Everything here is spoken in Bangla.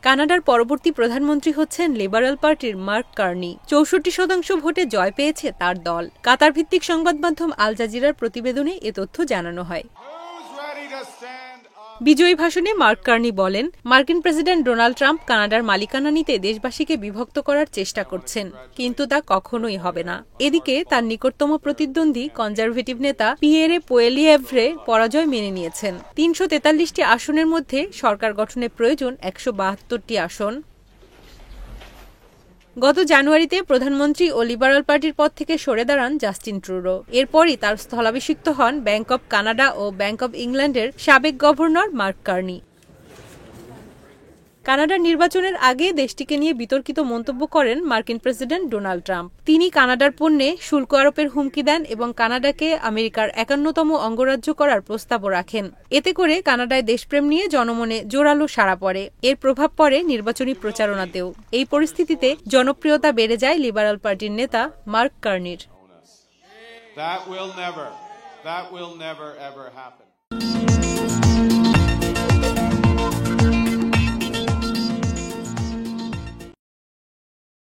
কানাডার পরবর্তী প্রধানমন্ত্রী হচ্ছেন লিবারেল পার্টির মার্ক কার্নি। 64% ভোটে জয় পেয়েছে তার দল। কাতার ভিত্তিক সংবাদ মাধ্যম আল জাজিরার প্রতিবেদনে এ তথ্য জানানো হয়। বিজয়ী ভাষণে মার্ক কার্নি বলেন, মার্কিন প্রেসিডেন্ট ডোনাল্ড ট্রাম্প কানাডার মালিকানা নিতে দেশবাসীকে বিভক্ত করার চেষ্টা করছেন, কিন্তু তা কখনোই হবে না। এদিকে তার নিকটতম প্রতিদ্বন্দ্বী কনজারভেটিভ নেতা পিয়েরে পোয়েলিয়েভ্রে পরাজয় মেনে নিয়েছেন। 343টি আসনের মধ্যে সরকার গঠনের প্রয়োজন 172টি আসন। গত জানুয়ারিতে প্রধানমন্ত্রী ও লিবারেল পার্টির পদ থেকে সরে দাঁড়ান জাস্টিন ট্রুডো। এরপরই তার স্থলাভিষিক্ত হন ব্যাংক অব কানাডা ও ব্যাংক অব ইংল্যান্ডের সাবেক গভর্নর মার্ক কার্নি। কানাডার নির্বাচনের আগে দেশটিকে নিয়ে বিতর্কিত মন্তব্য করেন মার্কিন প্রেসিডেন্ট ডোনাল্ড ট্রাম্প। তিনি কানাডার পণ্যে শুল্ক আরোপের হুমকি দেন এবং কানাডাকে আমেরিকার 51তম অঙ্গরাজ্য করার প্রস্তাবও রাখেন। এতে করে কানাডায় দেশপ্রেম নিয়ে জনমনে জোরালো সাড়া পড়ে। এর প্রভাব পড়ে নির্বাচনী প্রচারণাতেও। এই পরিস্থিতিতে জনপ্রিয়তা বেড়ে যায় লিবারেল পার্টির নেতা মার্ক কার্নির।